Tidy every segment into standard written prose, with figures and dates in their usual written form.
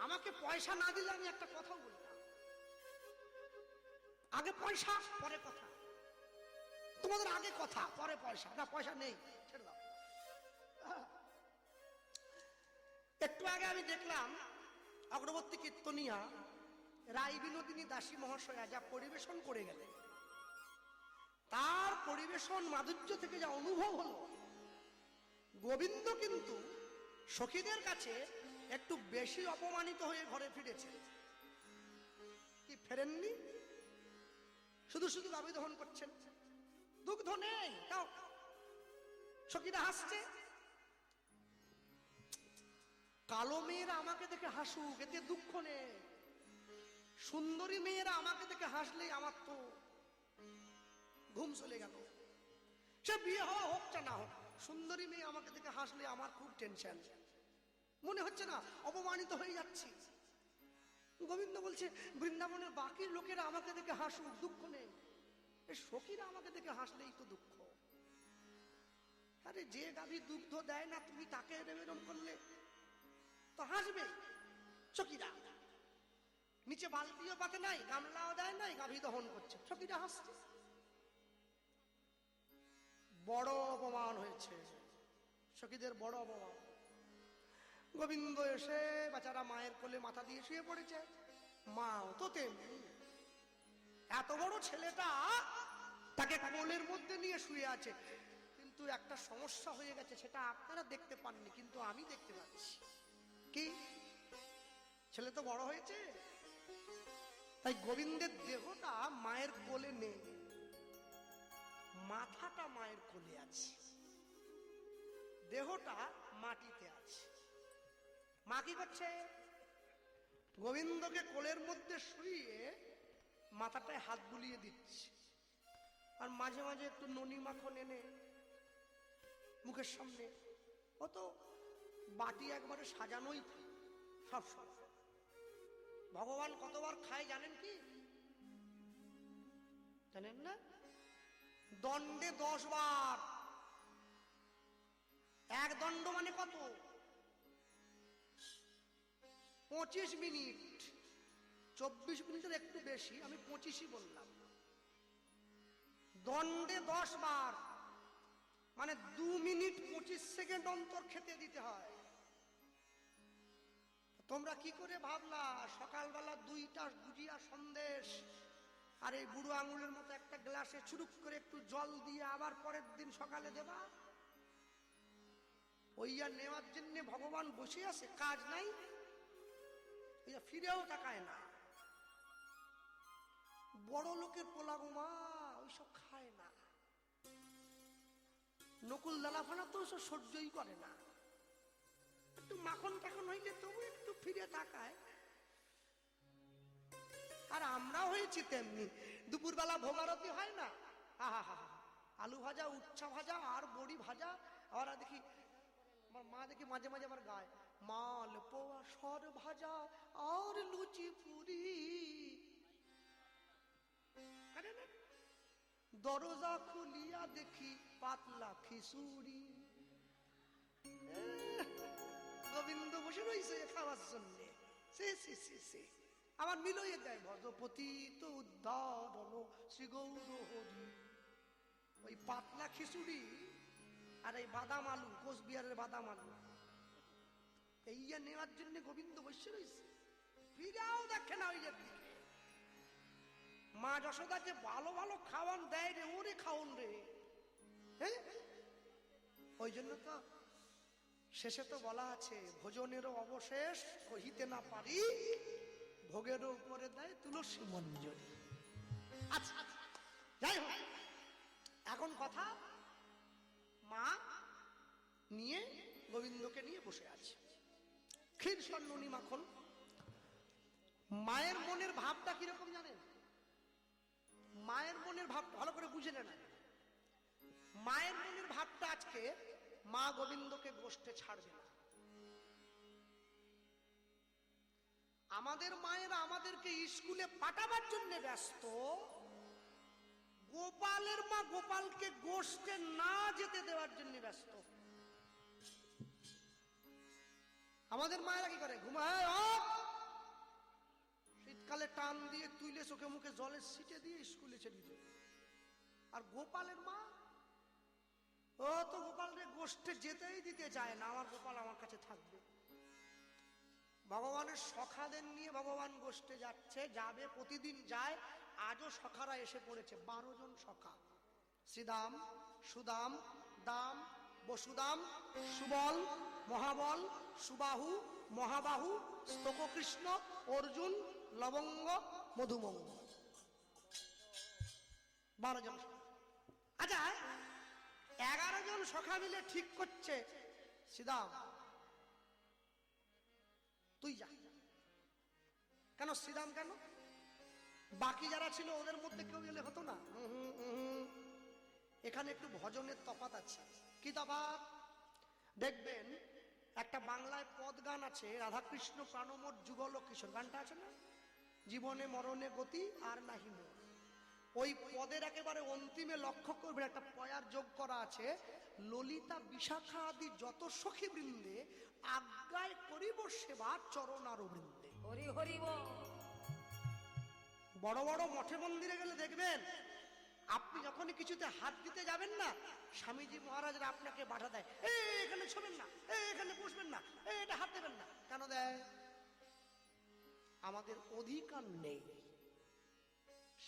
আমাকে পয়সা না দিলে আমি একটা কথাও বলি না। আগে পয়সা পরে কথা, তোমাদের আগে কথা পরে পয়সা। না পয়সা নেই, ছেড়ে দাও। একটু আগে আমি দেখলাম অগ্রবর্তী কীর্তনিয়া রাই বিনোদিনী দাসী মহাশয়া যা পরিবেশন করে গেলেন, তার পরিবেশন মাধুর্য থেকে যা অনুভব হলো, গোবিন্দ কিন্তু সখীদের কাছে একটু বেশি অপমানিত হয়ে ঘরে ফিরেছে। কি ফেরেননি? শুধু শুধু গাভী দহন করছেন, দুগ্ধ নেই, তাও সখীরা হাসছে। কালো মেয়েরা আমাকে দেখে হাসুক, এতে দুঃখ নেই। সুন্দরী মেয়েরা আমাকে দেখে হাসলেই আমার তো ঘুম চলে গেল। সে বিয়ে হওয়া হোক চা না হোক, সুন্দরী মেয়ে আমাকে দেখে হাসলে আমার খুব টেনশন, মনে হচ্ছে না অপমানিত হয়ে যাচ্ছি। গোবিন্দ বলছে বৃন্দাবনের বাকি লোকেরা আমাকে দেখে হাসুক, দুঃখ নেই, সখীরা আমাকে দেখে হাসলেই তো দুঃখ। আরে যে গাভী দুগ্ধ দেয় না, তুমি তাকে নিবেদন করলে তো হাসবে সখীরা। নিচে বালতিও পাতে নাই, গামলাও দেয় নাই, গাভী দহন করছে, সখীরা হাসছে। বড় অপমান হয়েছে সখীদের, বড় অপমান। গোবিন্দ এসে বেচারা মায়ের কোলে মাথা দিয়ে শুয়ে পড়েছে। মাও তো তেমনি, এত বড় ছেলেটা তাকে কোলের মধ্যে নিয়ে শুয়ে আছে। কিন্তু একটা সমস্যা হয়ে গেছে, সেটা আপনারা দেখতে পাননি, কিন্তু আমি দেখতে পাচ্ছি। কি? ছেলে তো বড় হয়েছে, তাই গোবিন্দের দেহটা মায়ের কোলে নেই, মাথাটা মায়ের কোলে আছে, দেহটা মাটিতে আছে। মা কি করছে? গোবিন্দকে কোলের মধ্যে শুইয়ে মাথাটায় হাত বুলিয়ে দিচ্ছে, আর মাঝে মাঝে একটু ননি মাখন এনে মুখের সামনে। ও তো বাটি একবারে সাজানোই সব সব। ভগবান কতবার খায় জানেন কি? জানেন না? দণ্ডে 10 বার। এক দণ্ড মানে কত? 25 মিনিট। 24 মিনিটের একটু বেশি, আমি 25ই বললাম। দণ্ডে 10 বার মানে 2 মিনিট 25 সেকেন্ড অন্তর খেতে দিতে হয়। তোমরা কি করে ভাবলা সকালবেলা 2টা গুজিয়া সন্দেশ আর এই বুড়ো আঙুলের মতো একটা গ্লাসে চুরুক করে একটু জল দিয়ে আবার পরের দিন সকালে দেবা? ওইয়া নেওয়ার জন্য ভগবান বসে আছে, কাজ নাই, ফিরেও তাকায় না। বড় লোকের পোলাগুমা ওইসব খায় না। নকুল দালাফানা তো ওসব সহ্যই করে না। একটু মাখন টাখন হইলে তবু একটু ফিরে তাকায়। আর আমরা হয়েছি তেমনি। দুপুরবেলা ভোগারতি হয় না, আহা হা হা, আলু ভাজা, উচ্ছা ভাজা আর বড়ি ভাজা। আর দেখি আমার মা, দেখি মাঝে মাঝে আমার গায় মাল পোয়া, সর ভাজা আর লুচি পুরি। দরজা খুলিয়া দেখি পাতলা খিচুড়ি। গোবিন্দ বসে রয়েছে খাওয়ার জন্য। আমার মিলইয়ে দেয় ভজপতি তো উদ্ধারণ শ্রী গৌর হরি। ওই পাতলা খিচুড়ি আর এই বাদাম আলু, কোচবিহারের বাদাম আলু, এইয়া নেওয়ার জন্য গোবিন্দ বসে রয়েছে, ফিরাও দেখে না ওই দিকে। মা যশোদা যে ভালো ভালো খাওয়ান দেয় রে, ওরে খাওন রে। হ্যাঁ, ওই জন্য তো শেষে তো বলা আছে, ভোজনেরও অবশেষ কহিতে না পারি, ভোগেরও উপরে দেয় তুলসী মঞ্জরি। আচ্ছা যাই হোক, এখন কথা, মা নিয়ে গোবিন্দকে নিয়ে বসে আছে, ক্ষীর সন্ননি মাখন। মায়ের মনের ভাবটা কিরকম জানেন? মায়ের মনের ভাব ভালো করে বুঝে নেন। মায়ের মনের ভাবটা আজকে মা গোবিন্দকে গোষ্ঠে ছাড়বে না। আমাদের মায়েরা আমাদেরকে স্কুলে পাঠাবার জন্য ব্যস্ত, গোপালের মা গোপালকে গোষ্ঠে না যেতে দেওয়ার জন্য ব্যস্ত। আমাদের মায়েরা কি করে? ঘুমায় চোখে মুখে জলের ছিটে দিয়ে স্কুলে ছেড়ে দিত। আর গোপালের মা, ও তো গোপালকে গোষ্ঠে যেতেই দিতে চায় না, আমার গোপাল আমার কাছে থাকবে। ভগবানের সখাদের নিয়ে ভগবান গোষ্ঠে যাচ্ছে, যাবে, প্রতিদিন যায়। আজও সখারা এসে পড়েছে, 12 জন সখা। শ্রীদাম, সুদাম, দাম, বসুদাম, সুবল, মহাবল, সুবাহু, মহাবাহু, স্তককৃষ্ণ, অর্জুন, লবঙ্গ, মধুমঙ্গ, 12 জন। আচ্ছা, 11 জন সখা মিলে ঠিক করছে, শ্রীদাম তুই যা। কেন শ্রীদাম? কেন? বাকি যারা ছিল ওদের মধ্যে কেউ গেলে হতো না? এখানে একটু ভজনের তফাৎ আছে। কি তফাৎ? দেখবেন একটা বাংলায় পদ গান আছে, রাধাকৃষ্ণ প্রাণমোর যুগল কিশোর, গানটা আছে না, জীবনে মরণে গতি আর নাহি মোর। ওই পদের একেবারে অন্তিমে লক্ষ্য করবেন একটা পয়ার যোগ করা আছে, ললিতা বিশাখা আদি যত সখী বৃন্দে আজ্ঞায় করিব সেবা চরণ আর বৃন্দে। হরি হরি বল। বড় বড় মঠে মন্দিরে গেলে দেখবেন, আপনি যখনই কিছুতে হাত দিতে যাবেন না, স্বামীজি মহারাজরা আপনাকে বাধা দেয়, এখানে ছবেন না, এখানে বসবেন না, এটা হাত দেবেন না। কেন দেয়? আমাদের অধিকার নেই।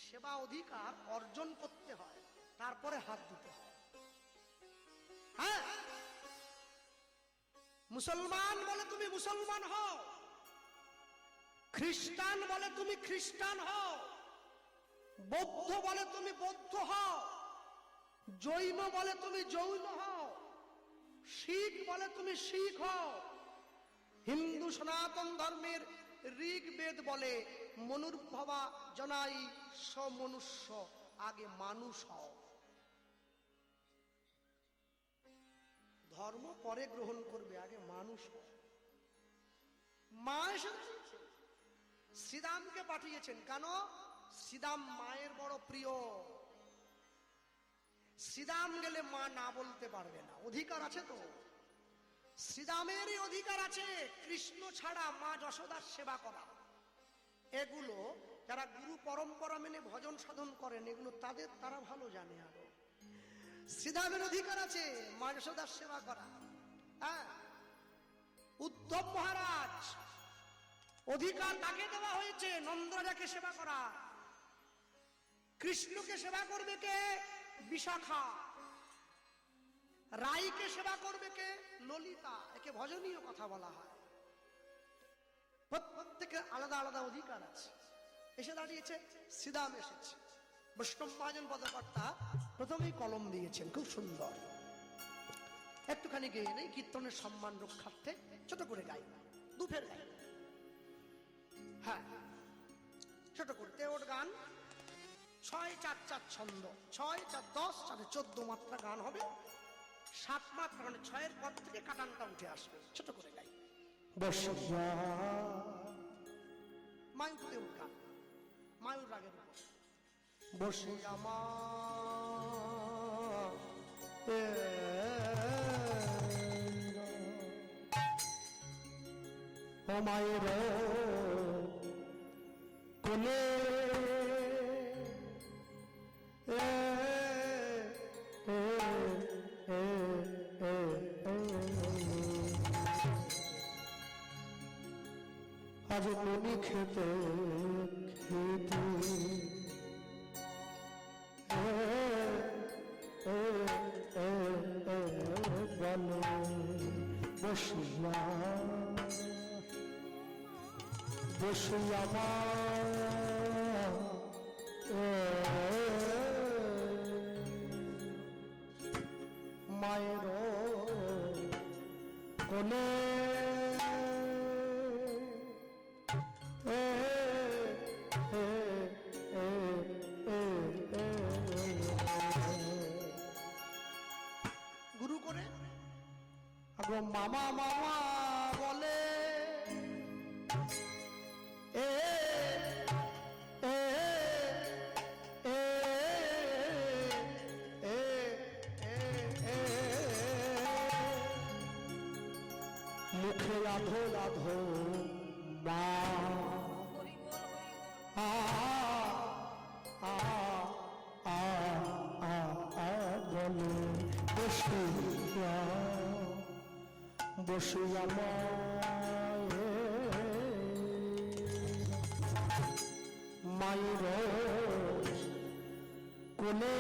সেবা অধিকার অর্জন করতে হয়, তারপরে হাত দিতে হয়। হ্যাঁ, মুসলমান বলে তুমি মুসলমান হও, খ্রিস্টান বলে তুমি খ্রিস্টান হও, বৌদ্ধ বলে তুমি বৌদ্ধ হও, জৈন বলে তুমি জৈন হও, শিখ বলে তুমি শিখ হও, হিন্দু সনাতন ধর্মের ঋগ্বেদ বলে মনুর্ভবা জনাই সমনুষ্য, আগে মানুষ হও। ধর্ম পরে গ্রহণ করবে, আগে মানুষ হও। মা এসে শ্রীদামকে পাঠিয়েছেন, কেন? শ্রীদাম মায়ের বড় প্রিয়। শ্রীদাম গেলে মা না বলতে পারবে না, অধিকার আছে তো। শ্রীদামেরই অধিকার আছে কৃষ্ণ ছাড়া মা যশোদার সেবা করা। এগুলো যারা গুরু পরম্পরা মেনে ভজন সাধন করেন, এগুলো তারা ভালো জানে। আরো শ্রীদামের অধিকার আছে মা যশোদার সেবা করা। হ্যাঁ, উদ্ধব মহারাজ অধিকার তাকে দেওয়া হয়েছে নন্দরাজাকে সেবা করা। কৃষ্ণকে সেবা করবে কে? বিশাখা। রাইকে সেবা করবে কে? ললিতা। একে ভজনীয় কথা বলা হয়। প্রত্যেকের আলাদা আলাদা অধিকার আছে। এসে দাঁড়িয়েছে শ্রীদাম, এসেছে। বৈষ্ণব মহাজন পদকর্তা প্রথমেই কলম দিয়েছেন, খুব সুন্দর। একটুখানি গেয়ে নেই, কীর্তনের সম্মান রক্ষার্থে ছোট করে গাই, দুফের গাই। হ্যাঁ, ছোট করতে ওর গান 6-4-4 ছন্দ, 6-4-10 14 মাত্রা গান হবে। 7 মাত্রা মানে 6-এর পর থেকে কাটানটা উঠে আসবে। ছোট করে গাই। মায়ুরতে গান, মায়ুর রাগের উপর। বসে আমার ও মায়ের কোলে আজ ননি খেতে খেতে বলে বসিয়া বসিয়া মায়ের কোলে গুরু করে মামা মামা বলে মুখে আধো আধো মা বসিয়া বসিয়া মায়ের কোলে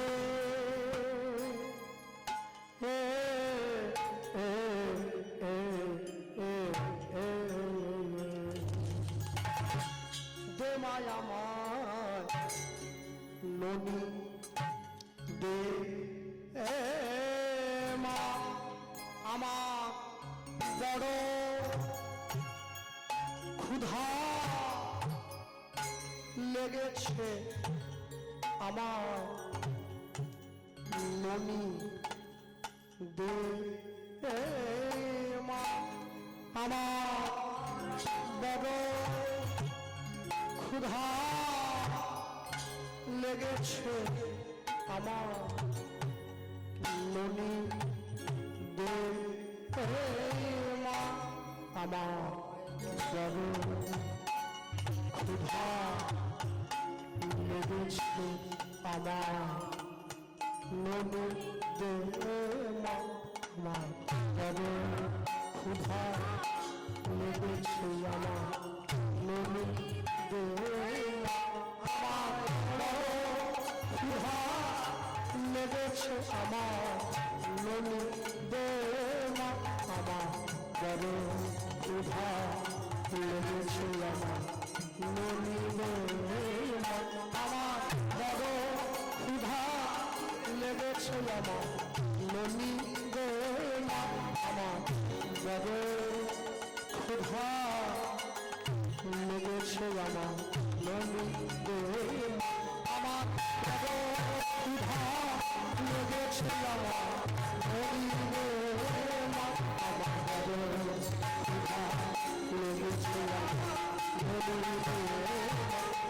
দে মায়া মায় ননি দে মা আমার বড় ক্ষুধা লেগেছে আমার ননি দে মা আমার বড় ক্ষুধা লেগেছে আমার ননি দে মা আমার বড় ক্ষুধা লেগেছে আমার ননি দে মা আমার বড় ক্ষুধা লেগেছে আমার ননি দে মা আমার বড় ক্ষুধা লেগেছে আমার ননি দে মা আমার বড় ক্ষুধা লেগেছে আমার ননি দে মা আমার বড় ক্ষুধা লেগেছে আমার ননি দে মা আমার বড় ক্ষুধা লেগেছে আমার ননি দে মা আমার বড় ক্ষুধা লেগেছে আমার ননি দে মা আমার বড় ক্ষুধা লেগেছে আমার ননি দে আমার বড় ক্ষুধা লেগেছে আমার ননি দে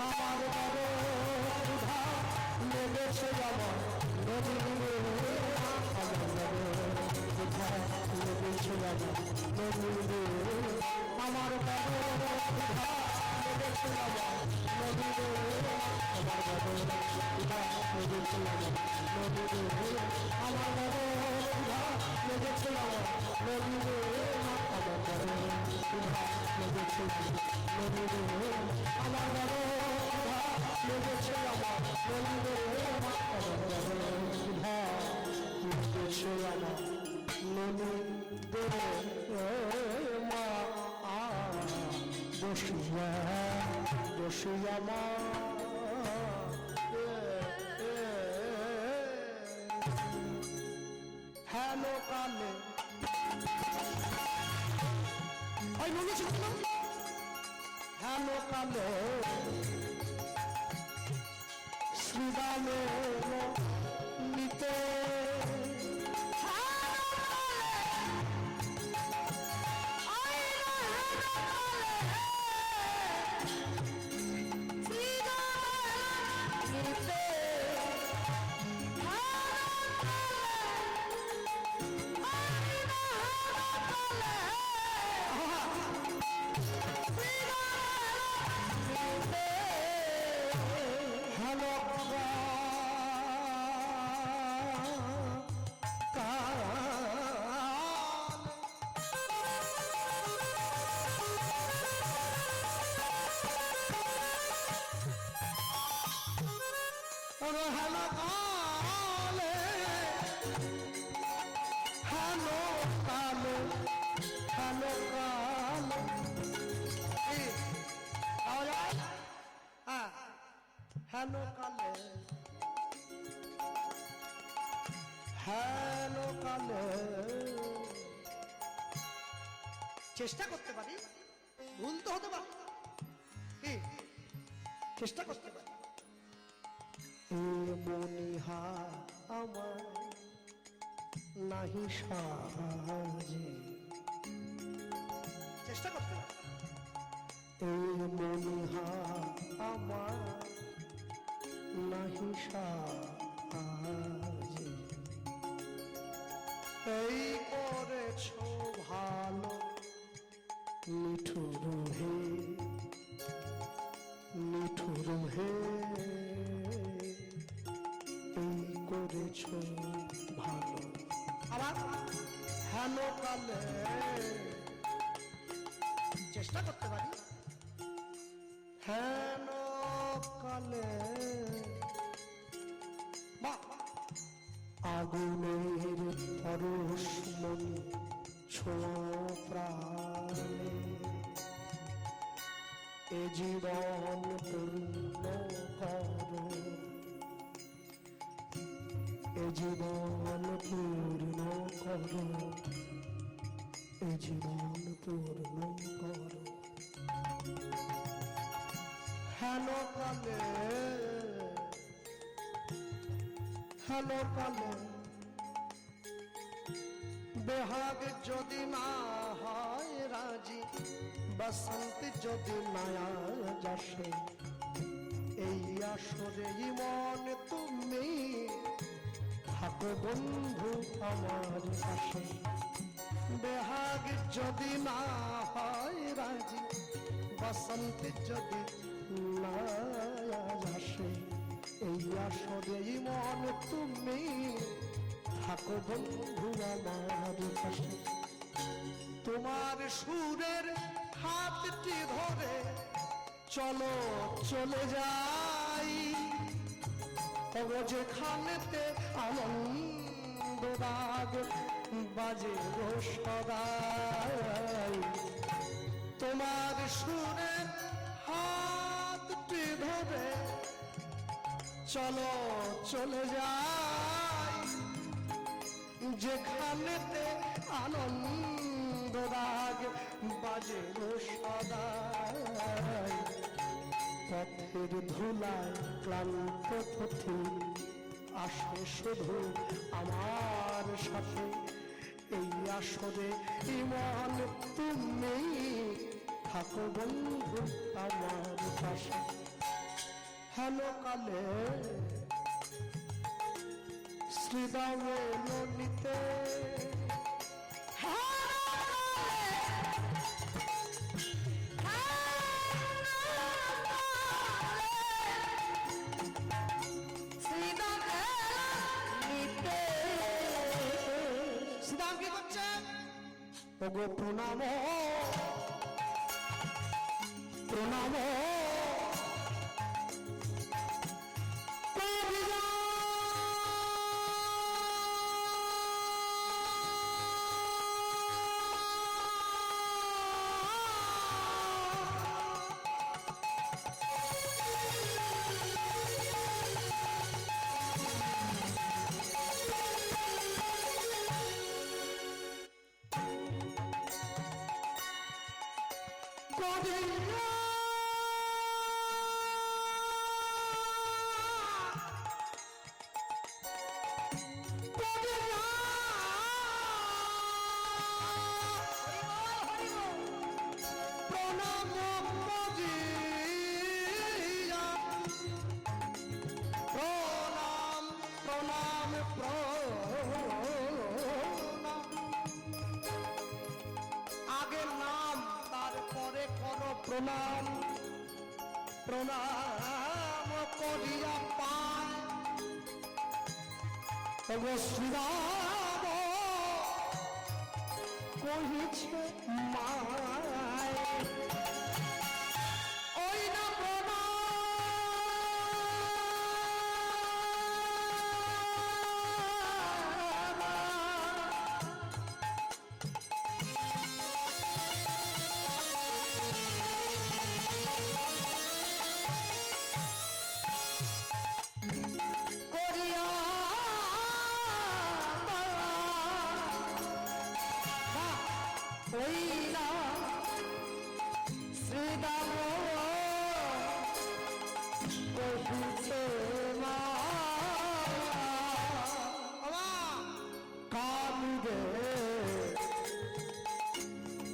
আমার বড় ক্ষুধা লেগেছে আমার ননি দে আমার বড় ক্ষুধা লেগেছে আমার ননি দে আমার বড় ক্ষুধা লেগেছে আমার ননি দে আমার বড় ক্ষুধা লেগেছে আমার ননি দে আমার বড় ক্ষুধা লেগেছে ননি দে আমার বড় ক্ষুধা লেগেছে আমার ননি দে আমার বড় ক্ষুধা লেগেছে আমার ননি দে মা বসিয়া বসিয়া মা হ্যালো কালে ওই ননি ছিল না হ্যালো কালে শ্রীরামের নিতে হ্যালো কালে হ্যালো কালে চেষ্টা করতে পারি ভুল তো হতে পারে কি চেষ্টা করতে পারি এ মনিহা আমার নাহি সাজে চেষ্টা করতে পারি এ মনিহা আমার নাহি সাজে এই করেছ ভালো নিঠুর হে নিঠুর হে এই করেছ ভালো হেন কালে চেষ্টা করতে পারি। হেন কালে বাহ, আগুনের পরশমণি ছোঁয়া প্রাণে এ জীবন পূর্ণ করো, এ জীবন পূর্ণ করো, এ জীবন পূর্ণ করো। হেন কালে হেন কালে বেহাগ যদি না হয় রাজি, বসন্ত যদি নয়া যাসে, এই আসরে মন তুমি থাকো বন্ধু আমার পাশে। বেহাগ যদি না হয় রাজি, বসন্ত যদি নয়া যাসে, এই আসরে মন তুমি থাকো বন্ধু আমার পাশে। তোমার সুরের হাতটি ধরে চলো চলে যাই, তবে যেখানেতে আনন্দ রাগ বাজে গো সদাই। তোমার সুরের হাতটি ধরে চলো চলে যাই, যেখানেতে আনন্দ রাগ বাজে গো সদাই। পথের ধুলায় ক্লান্ত পথে আসে শুধু আমার সাথে, এই আসরে ইমান তুমি থাকো বন্ধু আমার পাশে। হেন কালে শ্রীদামে ননিতে শ্রীরাম কি করছে? ওগো প্রণাম প্রণাম প্রণাম প্রণাম করিয়া পায়। ওগো শ্রীরাম কহিছে মায়, ওই না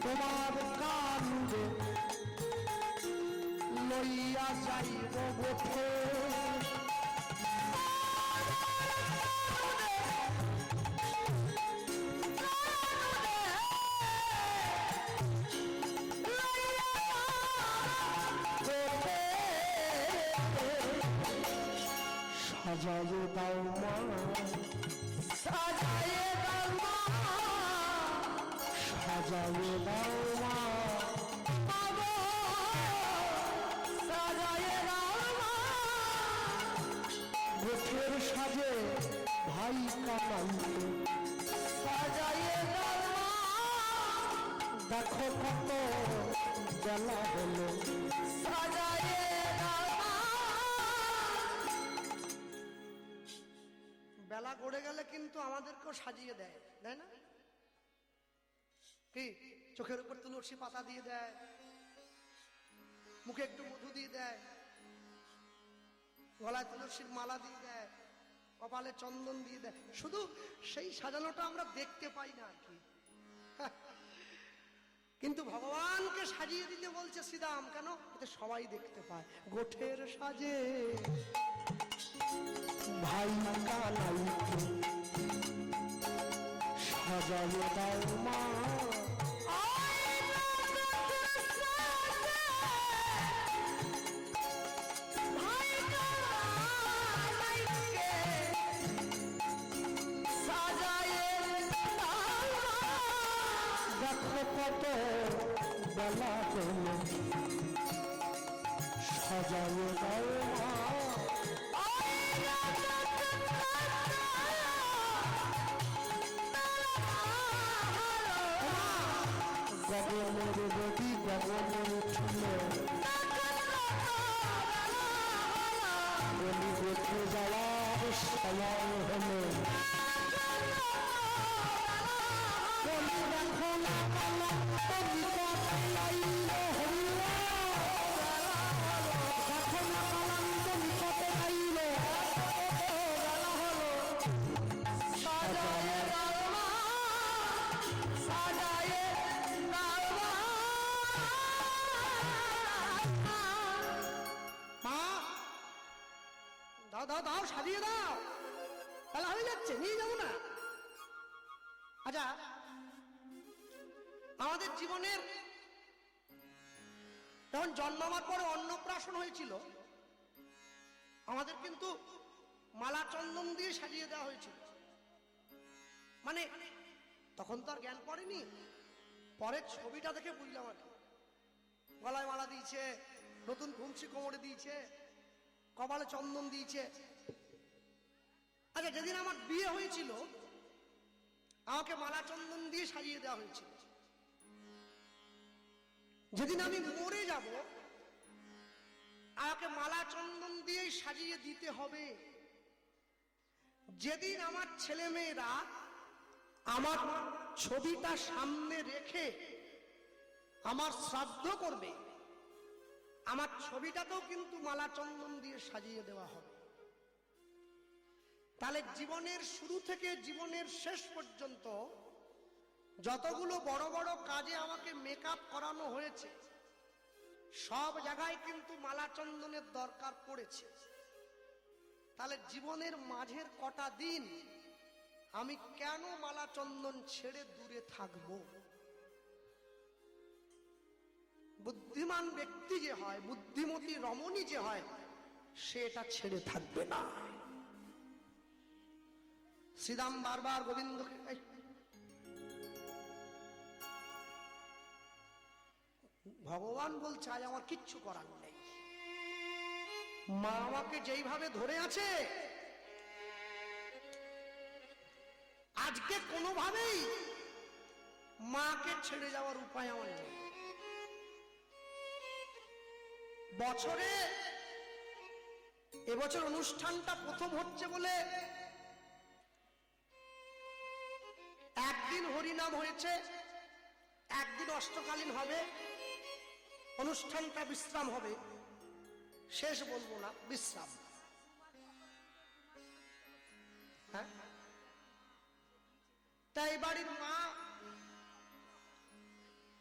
তোমার কান্দে লইয়া যাইব বটে, সাজায়ে দাও মা, সাজায়ে দাও মা। সাজায়ে দাও মা সাজায়ে দাও মা গোছের সাজে ভাই কাটাইতে সাজায়ে দাও মা দেখো কত বেলা হলো সাজায়ে দাও মা বেলা গড়ে গেলে কিন্তু আমাদেরকেও সাজিয়ে দেয় তাই না কি চোখের উপর তুলসী পাতা দিয়ে দেয় মুখে একটু মধু দিয়ে দেয় গলায় তুলসীর মালা দিয়ে দেয় কপালে চন্দন দিয়ে দেয় শুধু সেই সাজানোটা আমরা দেখতে পাই না আর কি কিন্তু ভগবানকে সাজিয়ে দিতে বলছে শ্রীরাম কেন এতে সবাই দেখতে পায় গোঠের সাজে ভাই কানাইতে সাজায়ে দাও মা দেখো কত বেলা হলো সাজায়ে দাও মা গগনের রবি গগনের উঠল বলি দেখে যাওয়ার সময় হলো বলি দেখো না কলঙ্ক নিকটে আইল হরিল দেখো না কলঙ্ক নিকটে আইল সাজায়ে দাও মা সাজায়ে দাও মা মা দাও দাও দাও সাজিয়ে দাও বেলা হয়ে যাচ্ছে নিয়ে যাবো না আচ্ছা আমাদের জীবনের যখন জন্মাবার পরে অন্নপ্রাশন হয়েছিল আমাদের কিন্তু মালা চন্দন দিয়ে সাজিয়ে দেওয়া হয়েছিল মানে তখন তো আর জ্ঞান পড়েনি পরের ছবিটা দেখে বুঝলাম আর কি গলায় মালা দিয়েছে নতুন ঘুমসি কোমরে দিয়েছে কপালে চন্দন দিয়েছে আচ্ছা যেদিন আমার বিয়ে হয়েছিল আমাকে মালা চন্দন দিয়ে সাজিয়ে দেওয়া হয়েছিল যেদিন আমি মরে যাব আমাকে মালা চন্দন দিয়েই সাজিয়ে দিতে হবে যেদিন আমার ছেলে মেয়েরা আমার ছবিটা সামনে রেখে আমার শ্রাদ্ধ করবে আমার ছবিটাতেও কিন্তু মালা চন্দন দিয়ে সাজিয়ে দেওয়া হবে তাহলে জীবনের শুরু থেকে জীবনের শেষ পর্যন্ত যতগুলো বড় বড় কাজে আমাকে মেকআপ করানো হয়েছে সব জায়গায় কিন্তু মালা চন্দনের দরকার পড়েছে তাহলে জীবনের মাঝের কটা দিন আমি কেন মালা চন্দন ছেড়ে দূরে থাকব বুদ্ধিমান ব্যক্তি যে হয় বুদ্ধিমতী রমণী যে হয় সেটা ছেড়ে থাকবে না শ্রীরাম বারবার গোবিন্দকে ভগবান বলছে আজ আমার কিচ্ছু করার নেই মা আমাকে যেইভাবে ধরে আছে আজকে কোনোভাবেই মাকে ছেড়ে যাওয়ার উপায় আমার নেই বছরে এবছর অনুষ্ঠানটা প্রথম হচ্ছে বলে একদিন হরিনাম হয়েছে একদিন অষ্টকালীন হবে অনুষ্ঠানটা বিশ্রাম হবে শেষ বলবো না বিশ্রাম হ্যাঁ তাই বাড়ির মা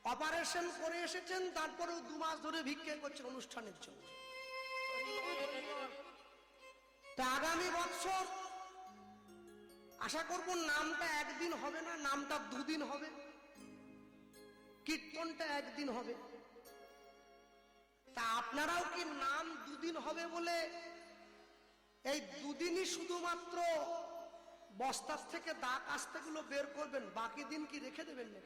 অপারেশন করে এসেছেন তারপরেও 2 মাস ধরে ভিক্ষে করছেন অনুষ্ঠানের জন্য তা আগামী বছর আশা করব নামটা একদিন হবে না নামটা 2 দিন হবে কীর্তনটা একদিন হবে তা আপনারাও কি নাম 2 দিন হবে বলে এই 2 দিনই শুধুমাত্র বস্তার থেকে দাগ আস্তেগুলো বের করবেন বাকি দিন কি রেখে দেবেন না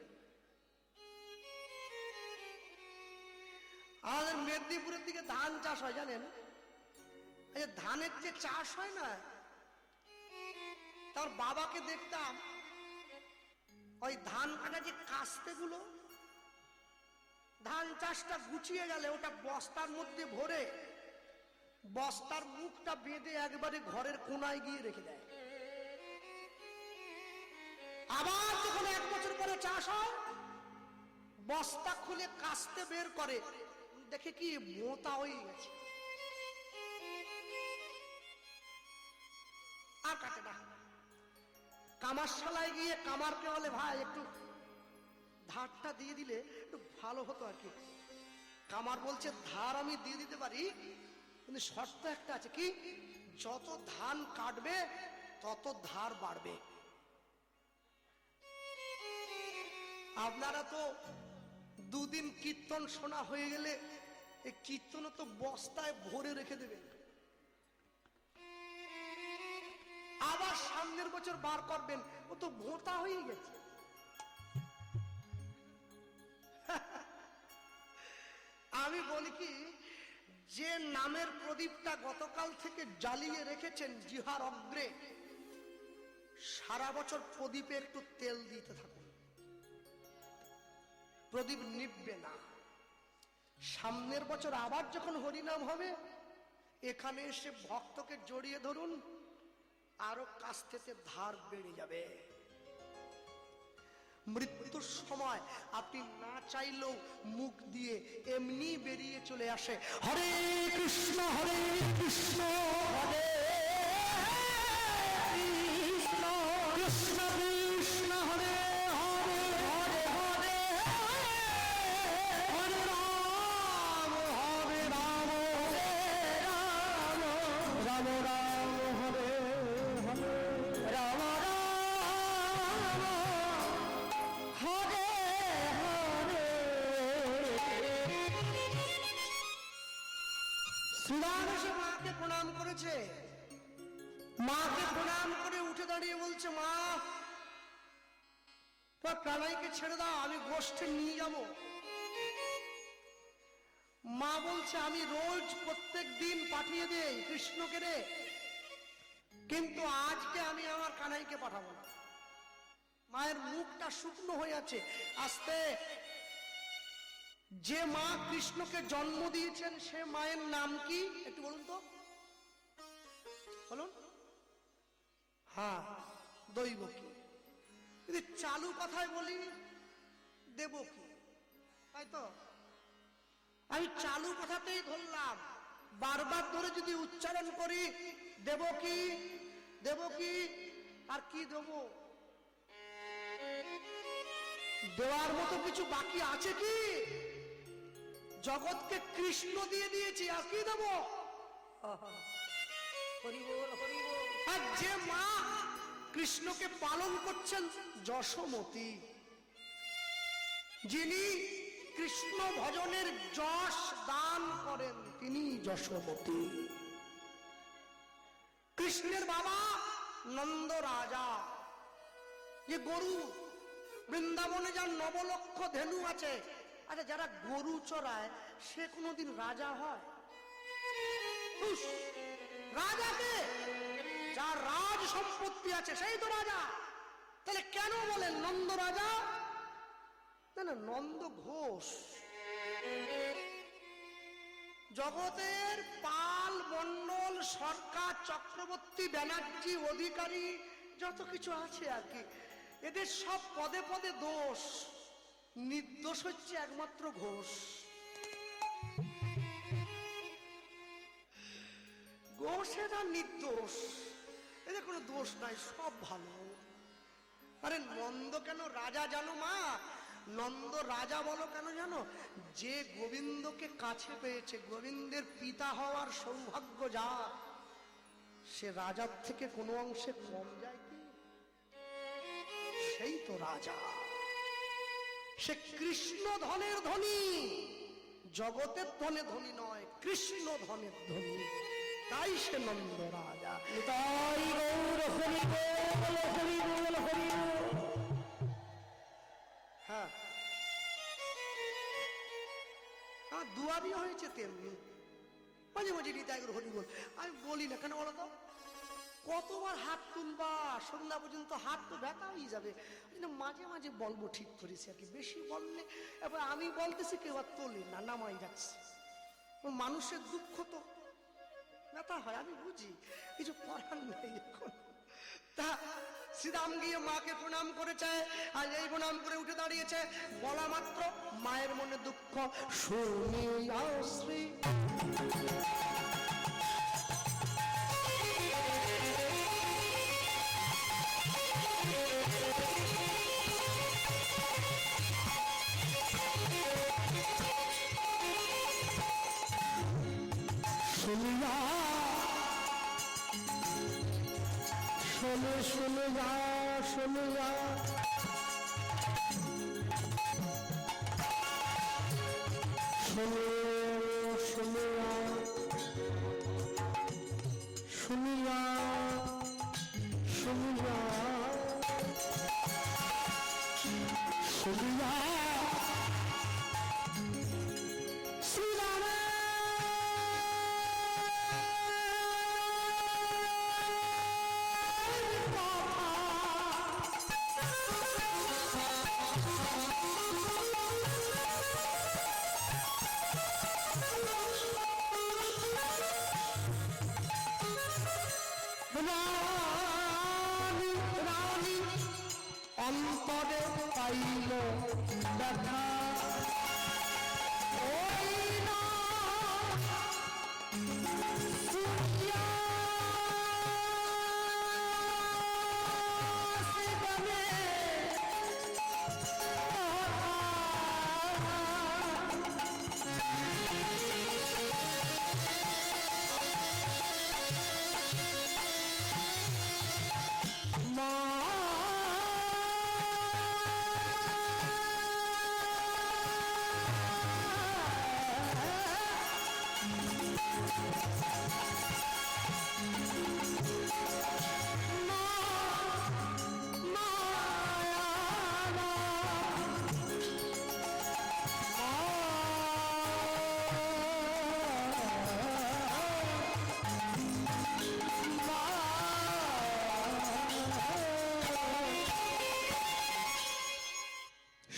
আমাদের মেদিনীপুরের দিকে ধান চাষ হয় জানেন, এই যে ধানের যে চাষ হয় না, তার বাবাকে দেখতাম ওই ধান কাটা যে কাস্তে গুলো, ধান চাষটা গুছিয়ে গেলে ওটা বস্তার মধ্যে ভরে বস্তার মুখটা বেঁধে একবারে ঘরের কোনায় গিয়ে রেখে দেয়। আবার যখন 1 বছর পরে চাষ হয়, বস্তা খুলে কাস্তে বের করে, দেখে কি মোটা হয়ে গেছে, আর কাটে না। কামারশালায় গিয়ে কামারকে বলে, ভাই একটু ধারটা দিয়ে দিলে একটু ভালো হতো আর কি। কামার বলছে, ধার আমি দিয়ে দিতে পারি, কিন্তু শর্ত একটা আছে, কি যত ধান কাটবে তত ধার বাড়বে। আপনারা তো 2 দিন কীর্তন শোনা হয়ে গেলে এই কীর্তন তো বস্তায় ভরে রেখে দেবেন, আবার সামনের বছর বার করবেন, ও তো ভোঁতা হয়ে গেছে। আমি বলি কি, যে নামের প্রদীপটা গতকাল থেকে জ্বালিয়ে রেখেছেন জিহার অগ্রে, সারা বছর প্রদীপে একটু তেল দিতে থাকুন, প্রদীপ নিভবে না। সামনের বছর আবার যখন হরিনাম হবে, এখানে এসে ভক্তকে জড়িয়ে ধরুন, আরো কাস্তেতে ধার বেড়ে যাবে। মৃত্যুর সময় আপনি না চাইলেও মুখ দিয়ে এমনি বেরিয়ে চলে আসে, হরে কৃষ্ণ হরে কৃষ্ণ কৃষ্ণ কৃষ্ণ হরে হরে হরে হরে হরে রাম রাম রাম হরে হরে রাম হরে হরে। শ্রীরাম এসে মাকে প্রণাম করেছে, মাকে প্রণাম করে উঠে দাঁড়িয়ে বলছে, মা তোর কানাইকে ছেড়ে দাও, আমি গোষ্ঠে নিয়ে যাব। মা বলছে, আমি রোজ প্রত্যেক দিন পাঠিয়ে দেই কৃষ্ণকে রে, কিন্তু আজকে আমি আমার কানাইকে পাঠাবো না। মায়ের মুখটা শুকনো হয়ে আছে। আস্তে, যে মা কৃষ্ণকে জন্ম দিয়েছেন সে মায়ের নাম কি একটু বলুন তো, বলুন। হ্যাঁ, দৈবকী। যদি চালু কথায় বলি, দেবকী, তাই তো? আমি চালু কথাতেই ধরলাম, বারবার ধরে যদি উচ্চারণ করি দেবকী দেবকী, আর কি দেবো? দেওয়ার মতো কিছু বাকি আছে কি? জগৎকে কৃষ্ণ দিয়ে দিয়েছি, আর কি দেব? আর যে মা কৃষ্ণকে পালন করছেন যশোমতী, যিনি কৃষ্ণ ভজনের যশ দান করেন, তিনি যশোমতী। কৃষ্ণের বাবা নন্দ রাজা, যে গরু বৃন্দাবনে যার 9 লক্ষ ধেনু আছে। আচ্ছা, যারা গরু চড়ায় সে কোনোদিন রাজা হয়? রাজাকে, যার রাজ সম্পত্তি আছে সেই তো রাজা। তাহলে কেন বলেন নন্দ রাজা? না, নন্দ ঘোষ। জগতের পাল মন্ডল সরকার চক্রবর্তী ব্যানার্জি অধিকারী যত কিছু আছে আর কি, এদের সব পদে পদে দোষ, নির্দোষ হচ্ছে একমাত্র ঘোষ। ঘোষেরা নির্দোষ, এদের কোনো দোষ নাই, সব ভালো। আরে নন্দ কেন রাজা জানো মা? নন্দ রাজা বলো কেন জানো? যে গোবিন্দকে কাছে পেয়েছে, গোবিন্দের পিতা হওয়ার সৌভাগ্য যার, সে রাজার থেকে কোনো অংশে কম যায় কি? সেই তো রাজা। সে কৃষ্ণ ধনের ধনী, জগতের ধনে ধনী নয়, কৃষ্ণ ধনের ধনী, তাই সে নন্দ রাজা। তাই গৌর হরি বল হরি বল হরি বল। হ্যাঁ, দুয়ারি হয়েছে তেমনি। মাঝে মাঝে হৃদয় করে হরি বল, আমি বলি না কেন বলো তো, কতবার হাত তুলবা, সন্ধ্যা পর্যন্ত হাত তো ব্যথা হয়ে যাবে, মাঝে মাঝে বলবো ঠিক করেছি আর কি, বেশি বললে এবার আমি বলতেছি কেউ আর তোলে না, নামাই রাখছি। মানুষের দুঃখ তো ব্যথা হয়, আমি বুঝি, কিছু করার নেই এখন। তা শ্রীরাম গিয়ে মাকে প্রণাম করেছে, আর এই প্রণাম করে উঠে দাঁড়িয়েছে, বলা মাত্র মায়ের মনে দুঃখ শুনিয়া শ্রী শুনিয়া শুনিয়া শুনিয়া শুনিয়া শুনিয়া শুনিয়া শুনিয়া অন্তরে পাইল ব্যথা, ওই না শুনিয়া জীবনে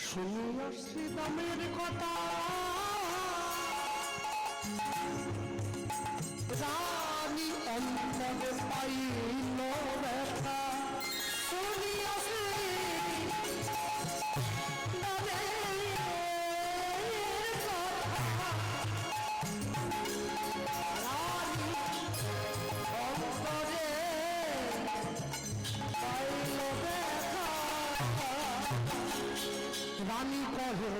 শুনিয়া শ্রীরামের কথা রানী অন্তরে পাইল ব্যথা, শুনিয়া শ্রীরামের কথা রানী অন্তরে পাইল ব্যথা। রানী কহে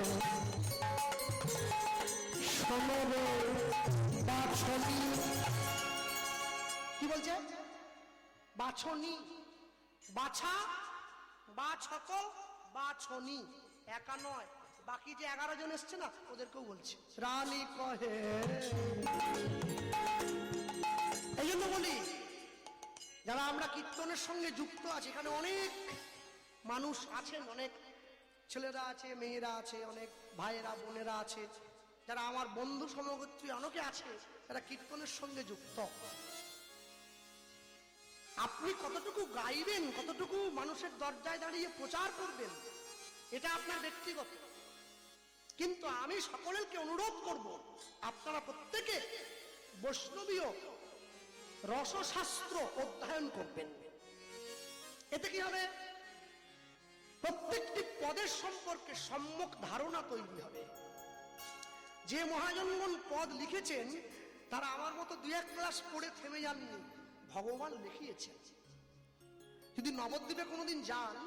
শোনো রে বাছনি, কি বলছে বাছনি, বাছা বাছত বাছনি, একা নয়, বাকি যে 11 জন এসছে না ওদেরকেও বলছে। রানী কহে, এই জন্য বলি যারা আমরা কীর্তনের সঙ্গে যুক্ত আছি, এখানে অনেক মানুষ আছেন, অনেক ছেলেরা আছে, মেয়েরা আছে, অনেক ভাইয়েরা বোনেরা আছে, যারা আমার বন্ধু সমগোত্রী অনেকে আছে যারা কীর্তনের সঙ্গে যুক্ত। আপনি কতটুকু গাইবেন, কতটুকু মানুষের দরজায় দাঁড়িয়ে প্রচার করবেন, এটা আপনার ব্যক্তিগত, কিন্তু আমি সকলকে অনুরোধ করব আপনারা প্রত্যেকে বৈষ্ণবীয় রসশাস্ত্র অধ্যয়ন করবেন। এতে কি হবে, প্রত্যেকটি পদের সম্পর্কে সম্যক ধারণা তৈরি হবে। যে মহাজনগণ পদ লিখেছেন তারা আমার মতো 2-1 ক্লাস পড়ে থেমে যাননি, ভগবান লিখিয়েছেন। যদি নবদ্বীপে কোনোদিন যান,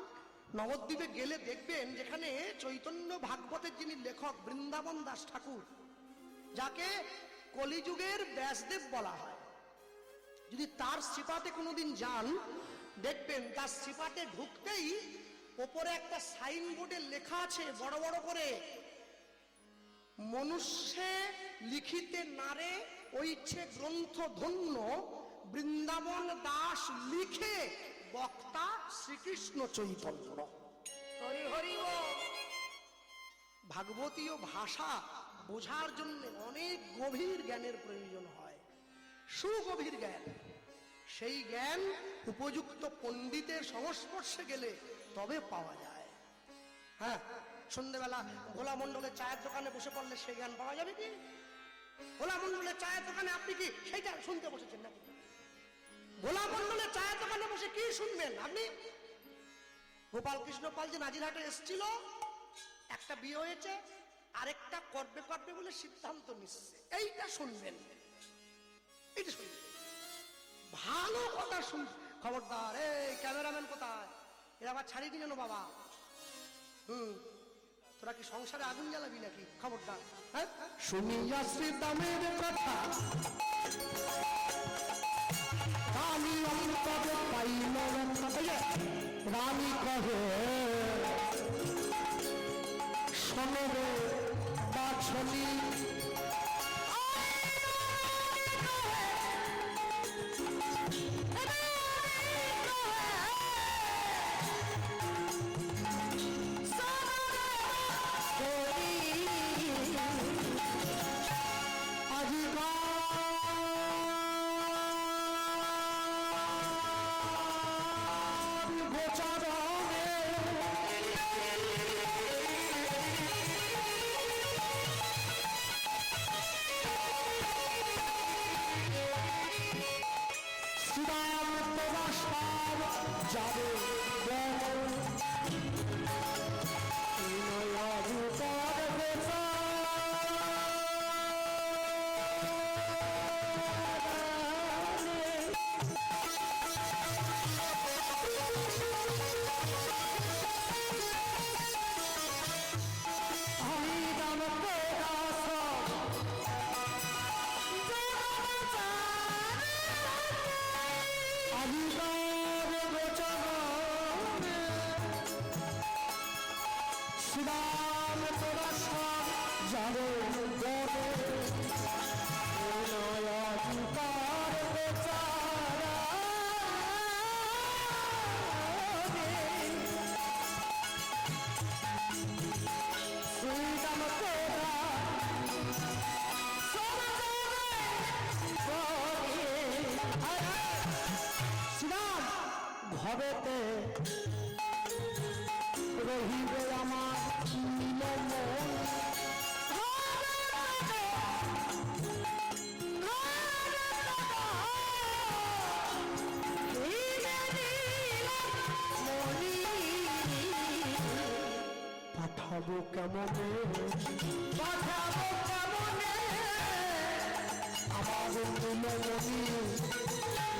নবদ্বীপে গেলে দেখবেন যেখানে চৈতন্য ভাগবতের যিনি লেখক বৃন্দাবন দাস ঠাকুর, যাকে কলিযুগের ব্যাসদেব বলা হয়, যদি তার শ্রীপাঠে কোনোদিন যান দেখবেন তার শ্রীপাঠে ঢুকতেই ওপরে একটা সাইনবোর্ডে লেখা আছে বড় বড় করে, মনুষ্যে লিখিতে নারে ঐচ্ছে গ্রন্থ ধন্য, বৃন্দাবন দাস লিখে বক্তা শ্রীকৃষ্ণ চৈতন্য। ভাগবতীয় ভাষা বোঝার জন্য অনেক গভীর জ্ঞানের প্রয়োজন হয়, সুগভীর জ্ঞান। সেই জ্ঞান উপযুক্ত পণ্ডিতের সংস্পর্শে গেলে তবে পাওয়া যায়। হ্যাঁ, সন্ধ্যেবেলা ভোলা মণ্ডলের চায়ের দোকানে বসে পড়লে সেই জ্ঞান পাওয়া যাবে কি? ভোলা মণ্ডলের চায়ের দোকানে আপনি কি সেইটা শুনতে বসেছেন নাকি? ভোলা মণ্ডলের চায়ের দোকানে বসে কি শুনবেন আপনি? গোপাল কৃষ্ণ পাল যে নাজিরহাটে এসেছিল, একটা বিয়ে হয়েছে, আরেকটা করবে করবে বলে সিদ্ধান্ত নিচ্ছে, এইটা শুনবেন, এইটা শুনবেন। ভালো কথা শুন। খবরদার, এই ক্যামেরাম্যান কোথায়? এরা আবার ছাড়িয়ে দিলেন বাবা। তোরা কি সংসারে আগুন জ্বালাবি নাকি? খবরদার। হ্যাঁ, শুনিয়া শ্রীদামের কথা রানী অন্তরে পাইল ব্যথা। রানী কহে শোনো রে বাছনি, যাবে ঘরেতে রহিবে আমার নীলমণি। পাঠাবো কেমনে, পাঠাবো কেমনে আমার নীলমণি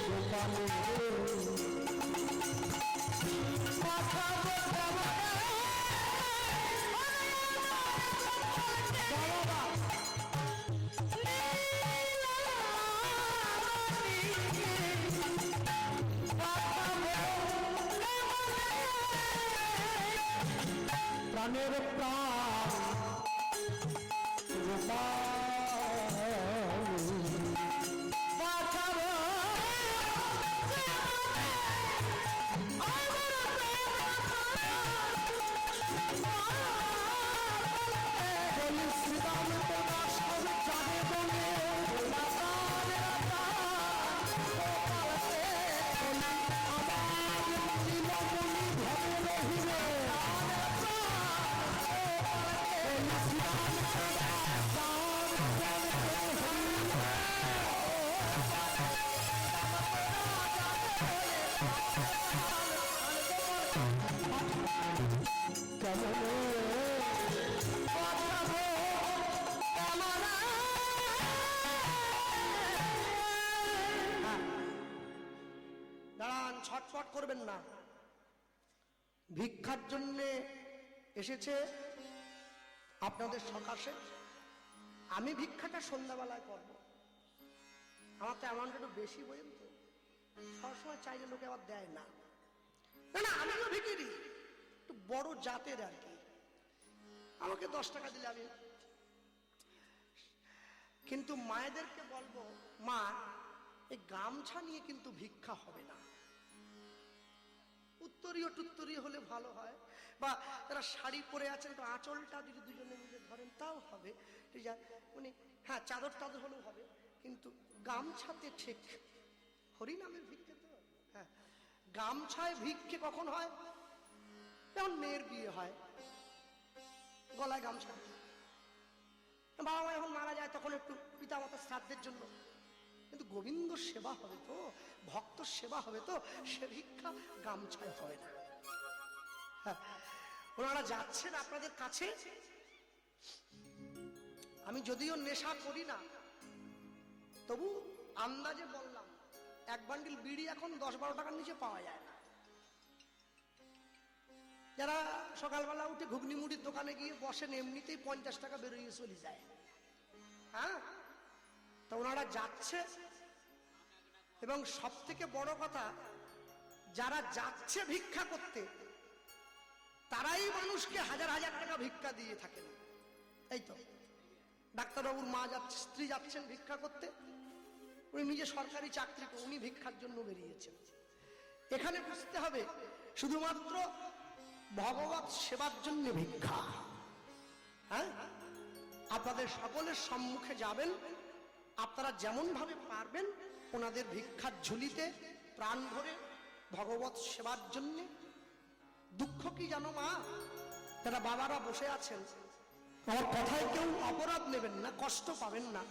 গোপালে। প্রাণের প্রাণ দাঁড়ান, ছটফট করবেন না। ভিক্ষার জন্য এসেছে আপনাদের সকাশে, আমি ভিক্ষাটা সন্ধ্যাবেলায় করব। আমার তো অ্যামাউন্ট একটু বেশি, বলেন তো, সবসময় চাইলে লোকে আবার দেয় না। না না, আমিও ভিখিরি, একটু বড় জাতের আর কি। আমাকে 10 টাকা দিলে আমি, কিন্তু মায়েদেরকে বলবো, মা এই গামছা নিয়ে কিন্তু ভিক্ষা হবে না, উত্তরীয় টুত্তরীয় হলে ভালো হয়, বা যারা শাড়ি পরে আছেন তো আঁচলটা যদি দুজনে মিলে ধরেন তাও হবে, যায় উনি, হ্যাঁ চাদর টাদর হলেও হবে, কিন্তু গামছাতে ঠিক হরিনামের ভিক্ষে তো। হ্যাঁ, গামছায় ভিক্ষে কখন হয়? যখন মেয়ের বিয়ে হয়, গলায় গামছা। বাবা মা যখন মারা যায় তখন একটু পিতা মাতার শ্রাদ্ধের জন্য, কিন্তু গোবিন্দ সেবা হবে তো, ভক্ত সেবা হবে তো, সে ভিক্ষা গামছায় হয় না। হ্যাঁ, ওনারা যাচ্ছেন আপনাদের কাছে। আমি যদিও নেশা করি না, তবু আন্দাজে বললাম, এক বান্ডিল বিড়ি এখন 10-12 টাকার নিচে পাওয়া যায় না। যারা সকালবেলা উঠে ঘুগনি মুড়ির দোকানে গিয়ে বসেন, এমনিতেই 50 টাকা বেরোয় চলে যায়। হ্যাঁ, তা ওনারা যাচ্ছে, এবং সব থেকে বড় কথা, যারা যাচ্ছে ভিক্ষা করতে তারাই মানুষকে হাজার হাজার টাকা ভিক্ষা দিয়ে থাকেন। এই তো ডাক্তারবাবুর মা যাচ্ছে, স্ত্রী যাচ্ছেন ভিক্ষা করতে, উনি নিজে সরকারি চাকরি করে, উনি ভিক্ষার জন্য বেরিয়েছেন। এখানে বুঝতে হবে শুধুমাত্র ভগবত সেবার জন্য ভিক্ষা। হ্যাঁ, আপনাদের সকলের সম্মুখে যাবেন, আপনারা যেমন ভাবে পারবেন ওনাদের ভিক্ষার ঝুলিতে প্রাণ ভরে ভগবত সেবার জন্য। দুঃখ কি জানো মা, যারা বাবারা বসে আছেন, আমার কথায় কেউ অপরাধ নেবেন না, কষ্ট পাবেন না।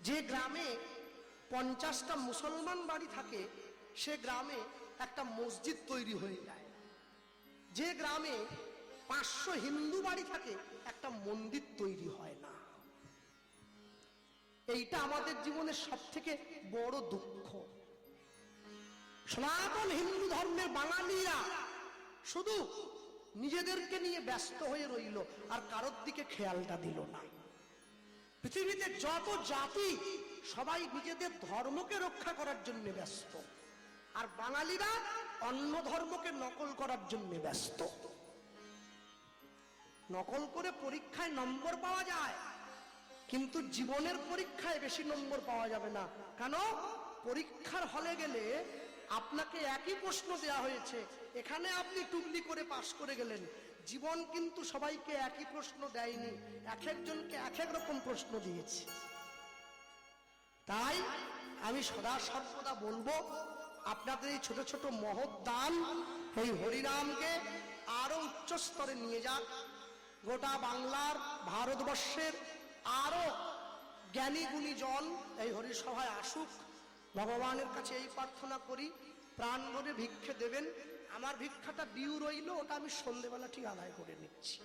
যে গ্রামে 50টা মুসলমান বাড়ি থাকে, সে গ্রামে একটা মসজিদ তৈরি হয়ে যায়। যে গ্রামে 500 হিন্দু বাড়ি থাকে, একটা মন্দির তৈরি হয় না। এইটা আমাদের জীবনের সব থেকে বড় দুঃখ। সনাতন হিন্দু ধর্মের বাঙালিরা শুধু নিজেদেরকে নিয়ে ব্যস্ত হয়ে রইল, আর কারোর দিকে খেয়ালটা দিল না। পৃথিবীতে যত জাতি সবাই নিজেদের ধর্মকে রক্ষা করার জন্য ব্যস্ত, আর বাঙালিরা অন্য ধর্মকে নকল করার জন্য ব্যস্ত। নকল করে পরীক্ষায় নম্বর পাওয়া যায়, কিন্তু জীবনের পরীক্ষায় বেশি নম্বর পাওয়া যাবে না। কেন? পরীক্ষার হলে গেলে আপনাকে একই প্রশ্ন দেয়া হয়েছে, এখানে আপনি টুকলি করে পাশ করে গেলেন। জীবন কিন্তু সবাইকে একই প্রশ্ন দেয়নি, এক একজনকে এক এক রকম প্রশ্ন দিয়েছে। তাই আমি সদা সর্বদা বলবো, আপনাদের এই ছোট ছোট মহৎ দান এই হরিনামকে আরো উচ্চ স্তরে নিয়ে যাক। গোটা বাংলার, ভারতবর্ষের আরো জ্ঞানী গুণী জন এই হরিসভায় আসুক। ভগবানের কাছে এই প্রার্থনা করি, প্রাণ ভরে ভিক্ষে দেবেন। আমার ভিক্ষাটা ডিউ রইল, ওটা আমি সন্ধ্যেবেলা ঠিক আদায় করে নিচ্ছি।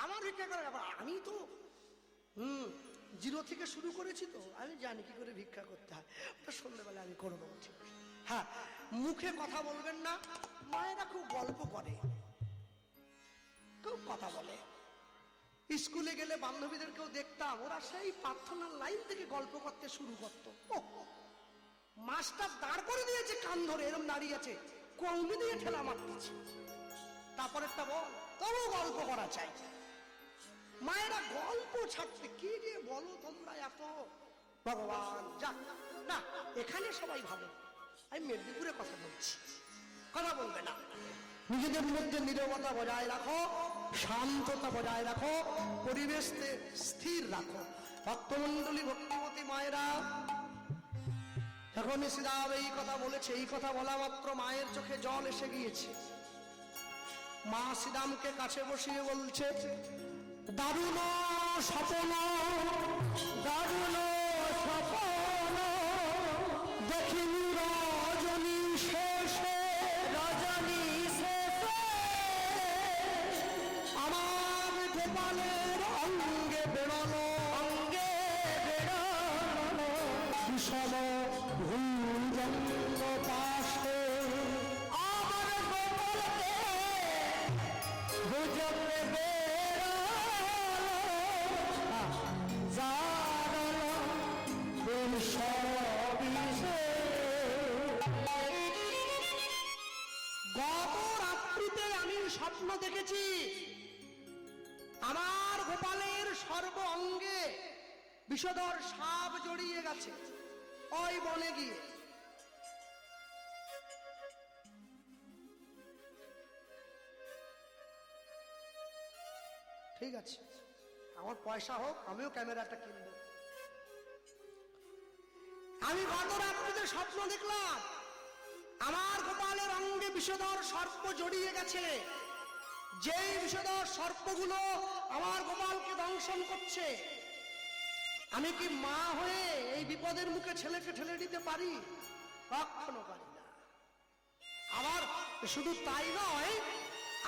আমার ভিক্ষা করার ব্যাপার, আমি তো জিরো থেকে শুরু করেছি, তো আমি জানি কি করে ভিক্ষা করতে হয়, ওটা সন্ধ্যেবেলা আমি করে দেবো। ঠিক, হ্যাঁ, মুখে কথা বলবেন না। মায়েরা খুব গল্প করে, খুব কথা বলে। স্কুলে গেলে বান্ধবীদেরকেও দেখতাম, ওরা সেই প্রার্থনার লাইন থেকে গল্প করতে শুরু করতো। মাস্টার দাঁড় করে দিয়েছে, কান ধরে এরকম দাঁড়িয়ে আছে, কৌমি দিয়ে ঠেলা মারতেছে। তারপরেরটা বল, তবু গল্প করা চাই। মায়েরা গল্প ছাড়তে কি যে বলো তোমরা এত, ভগবান যাক না। এখানে সবাই ভালো, আমি মেদিনীপুরে কথা বলছি, কথা বলবে না। নিজেদের মধ্যে নীরবতা বজায় রাখো, শান্ততা বজায় রাখো, পরিবেশকে স্থির রাখো। ভক্তমন্ডলী, ভক্তিমতী মায়েরা, যখন শ্রীরাম এই কথা বলেছে, এই কথা বলা মাত্র মায়ের চোখে জল এসে গিয়েছে। মা শ্রীরামকে কাছে বসিয়ে বলছে, দারুণ স্বপ্ন, দারুণ স্বপ্ন দেখিনি রজনী শেষে, রজনী শেষে আমার গোপালের অঙ্গে বেরোলো, অঙ্গে বেরোলো বিষম ভুজঙ্গ পাশে, আমার গোপালকে ভুজঙ্গে স্বপ্ন দেখেছি, আমার গোপালের সর্ব অঙ্গে বিষধর সাপ জড়িয়ে গেছে ওই বনে গিয়ে। ঠিক আছে, আমার পয়সা হোক, আমিও ক্যামেরাটা কিনবো। আমি গত রাত্রিতে স্বপ্ন দেখলাম আমার গোপালের অঙ্গে বিষধর সর্প জড়িয়ে গেছে। যেই বিষধর সর্পগুলো আমার গোপালকে দংশন করছে, আমি কি মা হয়ে এই বিপদের মুখে ছেলেকে ঠেলে দিতে পারি? কখনো পারি না। আবার শুধু তাই নয়,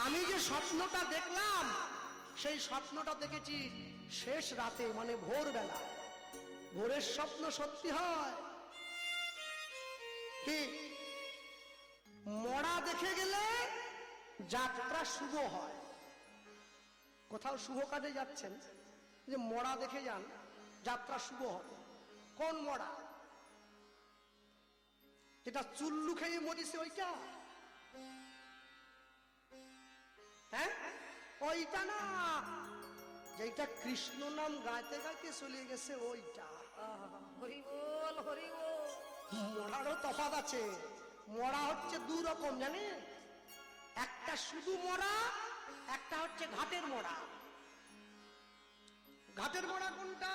আমি যে স্বপ্নটা দেখলাম সেই স্বপ্নটা দেখেছি শেষ রাতে, মানে ভোরবেলা। ভোরের স্বপ্ন সত্যি হয় কি? মরা দেখে গেলে যাত্রা শুভ হয়। কোথাও শুভ কাজে যাচ্ছেন, যে মরা দেখে যান, যাত্রা শুভ হবে। কোন মরা? যেটা চুল্লু খেয়ে মরিছে ওইটা? হ্যাঁ, ওইটা না, যেটা কৃষ্ণ নাম গাইতে গাইতে চলে গেছে ওইটা। হরি বল, হরি বল। মরারও তফাৎ আছে। মরা হচ্ছে দু রকম, জানেন? একটা শুধু মরা, একটা হচ্ছে ঘাটের মরা। ঘাটের মরা কোনটা?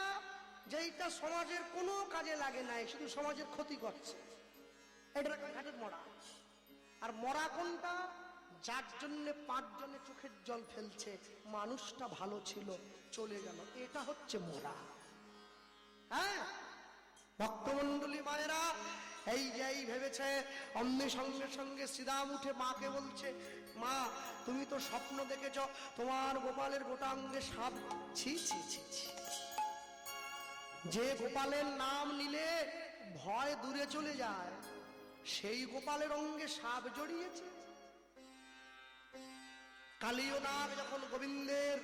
যেইটা সমাজের কোনো কাজে লাগে নাই, শুধু সমাজের ক্ষতি করছে, এটা ঘাটের মরা। আর মরা কোনটা? যার জন্য 5 জনে চোখের জল ফেলছে, মানুষটা ভালো ছিল চলে গেল, এটা হচ্ছে মরা। হ্যাঁ ভক্তমন্ডলী মায়েরা, এই যে এই ভেবেছে, অমনি সঙ্গে সঙ্গে শ্রীরাম উঠে মাকে বলছে, মা তুমি তো স্বপ্ন দেখেছ তোমার গোপালের গোটা অঙ্গে সাপ। ছি ছি ছি ছি, যে গোপালের নাম নিলে ভয় দূরে চলে যায়, সেই গোপালের অঙ্গে সাপ জড়িয়েছে। কালীয় নাগ যখন গোবিন্দের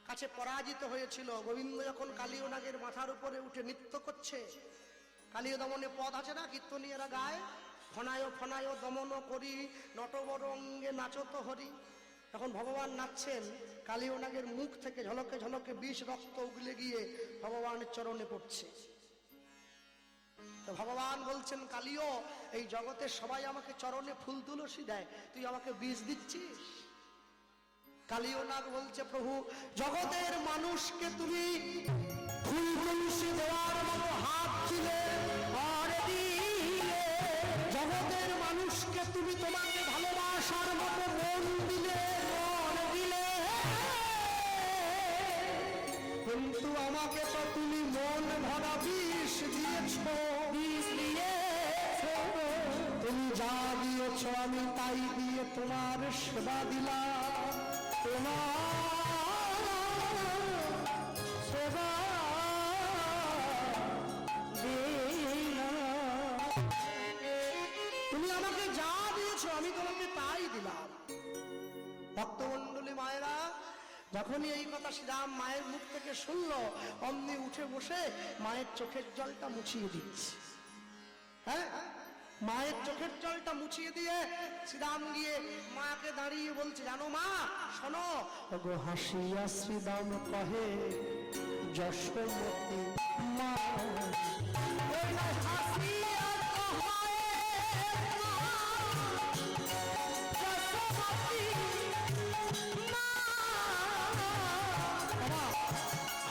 কাছে পরাজিত হয়েছিল, গোবিন্দ যখন কালীয় নাগের মাথার উপরে উঠে নৃত্য করছে, কালীয় দমনে পদ আছে না, কীর্তনীয়রা গায়, ফনায় ফনায় দমন করি নটবর অঙ্গে নাচত হরি। তখন ভগবান নাচছেন, কালীয় নাগের মুখ থেকে ঝলকে ঝলকে বিষ রক্ত উগলে গিয়ে ভগবানের চরণে পড়ছে। তো ভগবান বলছেন, কালীয়, এই জগতের সবাই আমাকে চরণে ফুল তুলসী দেয়, তুই আমাকে বিষ দিচ্ছিস? কালীয় নাগ বলছে, প্রভু জগতের মানুষকে তুমি ফুল তুলসী দেওয়ার মতো হাত দিলে, আর দিলে জগতের মানুষকে তুমি তোমাকে ভালোবাসার মতো মন দিলে, মন দিলে, কিন্তু আমাকে তো তুমি মন ভরা বিষ দিয়েছ, বিষ দিয়েছ। তুমি যা দিয়েছ আমি তাই দিয়ে তোমার সেবা দিলাম, তোমার সেবা দিলাম। তুমি আমাকে যা দিয়েছ আমি তোমাকে তাই দিলাম। ভক্তমন্ডলী মায়েরা, যখনই এই কথা শ্রীরাম মায়ের মুখ থেকে শুনলো, অমনি উঠে বসে মায়ের চোখের জলটা মুছিয়ে দিচ্ছে। হ্যাঁ, মায়ের চোখের জলটা মুছিয়ে দিয়ে শ্রীরাম গিয়ে মাকে দাঁড়িয়ে বলছে, জানো মা, শোনো। গো হাসিয়া শ্রীরাম কহে, যশোমতী মা,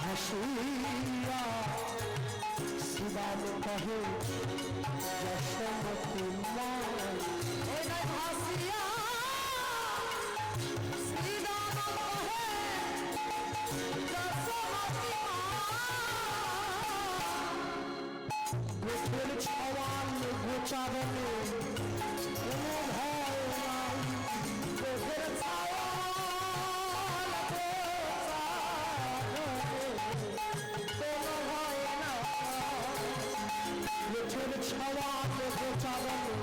হাসিয়া শ্রীরাম কহে, যশোমতী মা, হাসিয়া শ্রীরাম কহে, যশোমতী মা। গোপের ছওয়াল গোচারণে কোনো ভয় নাই, গোপের ছওয়াল কোনো ভয় না, গোপের ছওয়াল গোচারণে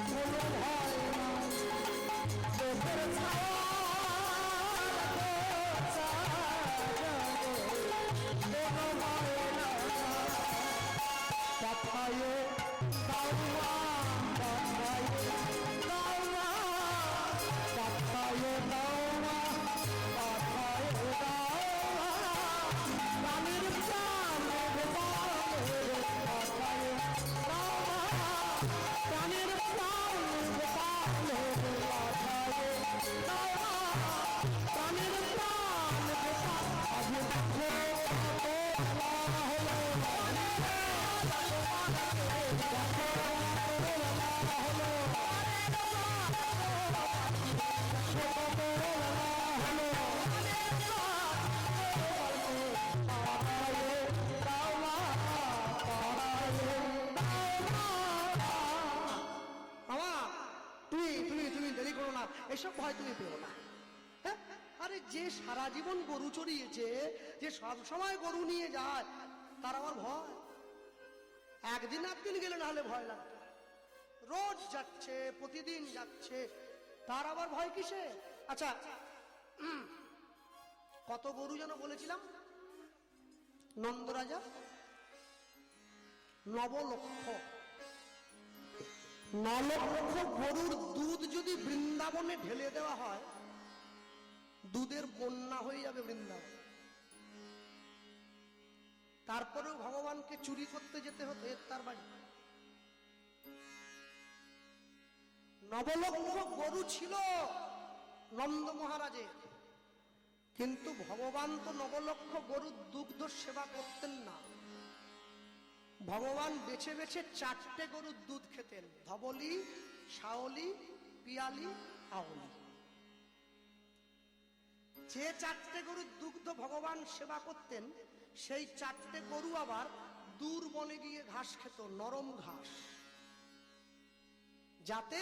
কোনো ভয় নাই, গোপের ছওয়াল গোচারণে কোনো ভয় না। কথায় বাউয়া, কথায় যে সারা জীবন গরু চড়িয়েছে, যে সব সময় গরু নিয়ে যায়, তার আবার ভয়? একদিন একদিন গেলে না হলে ভয় লাগবে, রোজ যাচ্ছে, প্রতিদিন যাচ্ছে, তার আবার ভয় কিসে? আচ্ছা, কত গরু যেন বলেছিলাম? নন্দরাজা 9 লক্ষ। 9 লক্ষ গরুর দুধ যদি বৃন্দাবনে ঢেলে দেওয়া হয়, দুধের বন্যা হয়ে যাবে বৃন্দাবন। তারপরেও ভগবানকে চুরি করতে যেতে হতো তার বাড়ি। 9 লক্ষ গরু ছিল নন্দ মহারাজের, কিন্তু ভগবান তো 9 লক্ষ গরুর দুগ্ধ সেবা করতেন না। ভগবান বেছে বেছে 4টে গরুর দুধ খেতেন, ধবলি, শাওলি, পিয়ালি, আওলি। যে 4টে গরুর দুগ্ধ ভগবান সেবা করতেন, সেই 4টে গরু আবার দূর বনে গিয়ে ঘাস খেত, নরম ঘাস, যাতে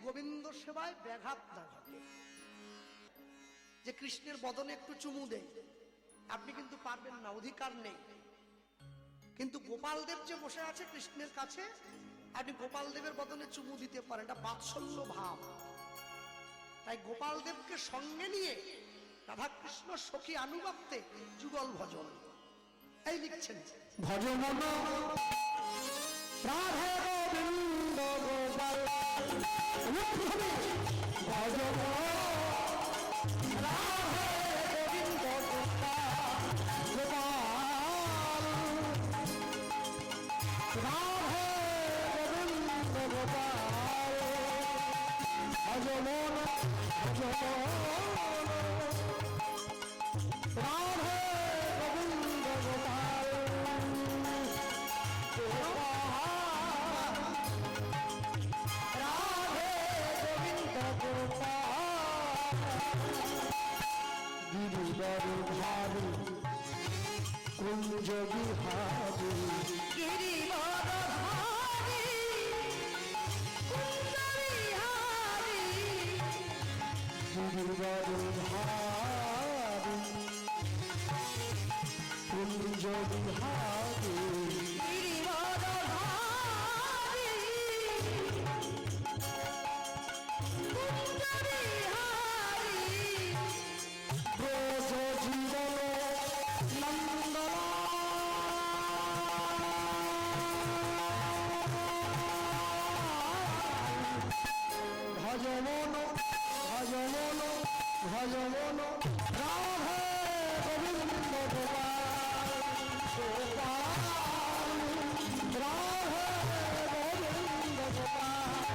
গোবিন্দ সেবায় ব্যাঘাত না ঘটে। যে কৃষ্ণের বদনে একটু চুমু দেয়, আপনি কিন্তু পারবেন না, অধিকার নেই। কিন্তু গোপাল দেব যে বসে আছে কৃষ্ণের কাছে, আপনি গোপাল দেবের বদনে চুমু দিতে পারেন, এটা বাৎসল্য ভাব। তাই গোপাল দেবকে সঙ্গে নিয়ে রাধাকৃষ্ণ সখী আনুগত্যে যুগল ভজন এই লিখছেন। ভজমন রাধে গোবিন্দ গোপাল, ভজমন রাধে গোবিন্দ গোপাল, রাধে গোবিন্দ গোপাল, ভজমন ভজমন রাধে গোবিন্দ গোপাল, রাধে গোবিন্দ গোপাল, গিরিবর ধারী কুঞ্জ বিহারী, গিরিবর ধারী কুঞ্জ বিহারী, গিরিবর ধারী কুঞ্জ বিহারী, গিরিবর ধারী কুঞ্জ বিহারী, ব্রজ জীবন নন্দন, ভজমন ভজমন ভজমন রাধে গোবিন্দ গোপাল, গোপাল রাধে গোবিন্দ গোপাল,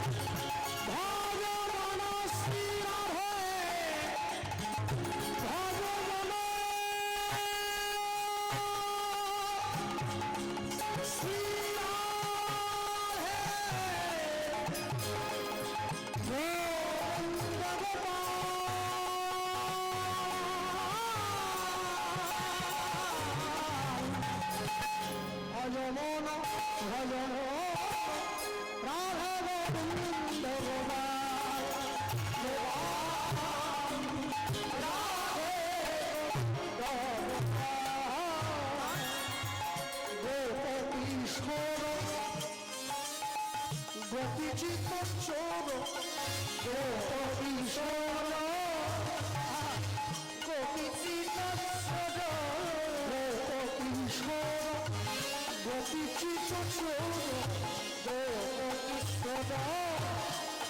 ভজমন শ্রী রাধে, ভজমন শ্রী রাধে গোবিন্দ গোপাল, ভজমন ভজমন রাধে গোবিন্দ গোপাল, গোপাল রাধে গোবিন্দ গোপাল, গোপীশ্বর গোপীচিত চোর, গোপীশ্বর গোপীচিত চোর, গোপীশ্বর গোপীচিত চোর, গোপীশ্বর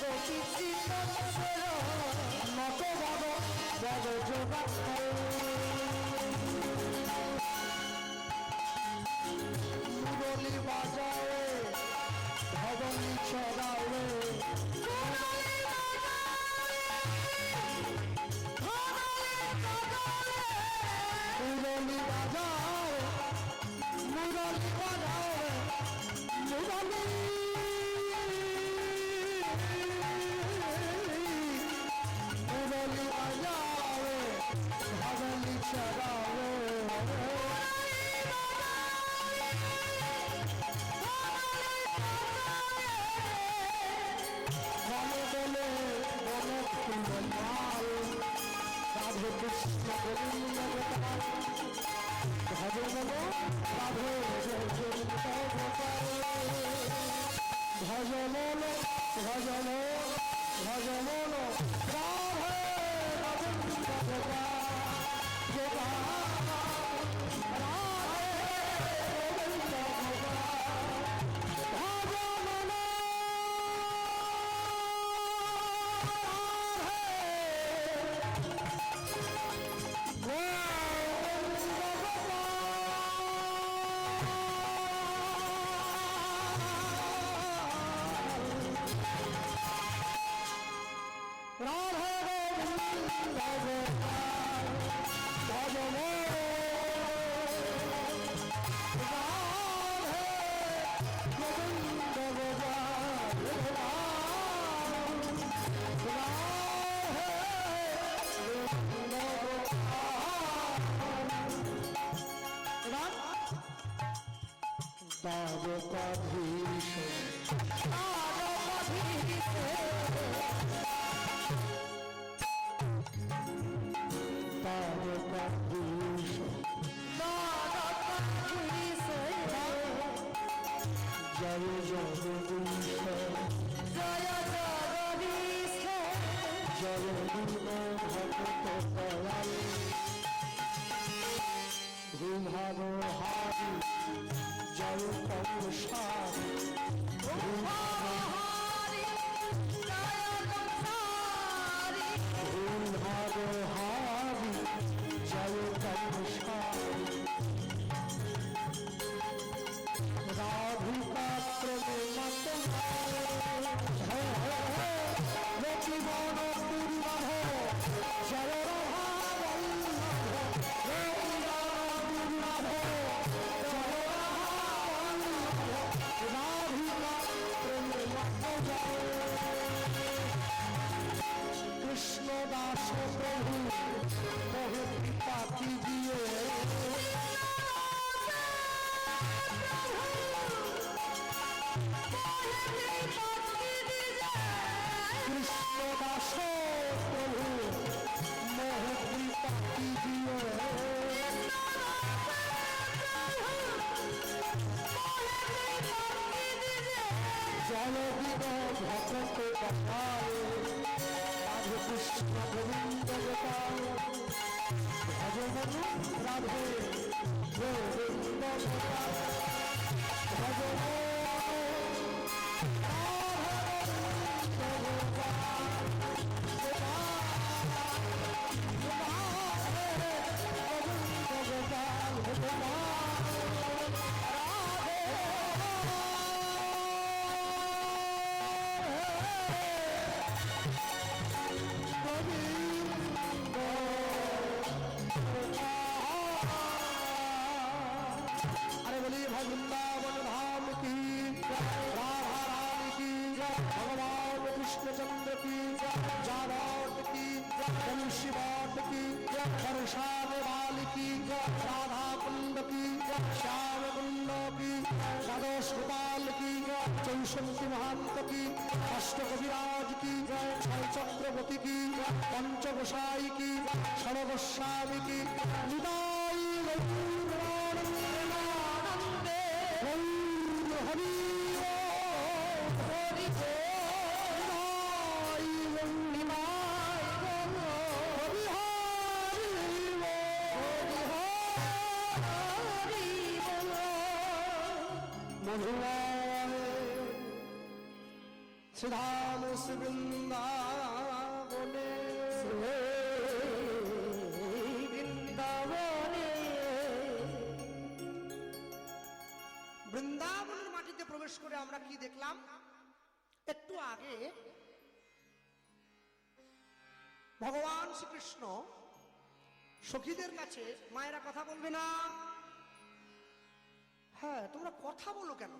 গোপীচিত চোর, নত বদ বদ যোগা মুরলী বাজাও ভবনী চড়াও, মুরলী বাজাও মুরলী বাজাও, মুরলী মুরলী বাজাও, ভবনী দ্বারকাধীশ দ্বারকাধীশ জয় জগদীশ জয় দীন ভগত দয়াল ধ্রুভার হারি জয় কংসার ধ্রুভার হারি জয় কংসার রাধিকা প্রেমত জীবন দুর্লভ জয় কৃষ্ণ দাস প্রভু বহু কৃপা कीजिए कृष्ण दास प्रभु मोह कृपा कीजिए जल दिन भक्त बहाए राधे कृष्ण गोविंद गोपाल भजन राधे गोविंद गोपाल भजन वृंदावन धाम की राधा रानी की भगवान कृष्णचंद्र की जावाट की वंशीवाट की वर्षाने वाली की राधा कुंड की श्याम कुंड की राधेश गोपाल की चौसंती महंत की अष्टकविराज की छय चक्रवर्ती की पंचगोसाई की सर्वगोस्वामी की निदाई श्रीधाम वृंदावने বৃন্দাবনের মাটিতে প্রবেশ করে আমরা কি দেখলাম? একটু আগে ভগবান শ্রীকৃষ্ণ সখীদের কাছে, মায়েরা কথা বলবে না, হ্যাঁ তোমরা কথা বলো কেন?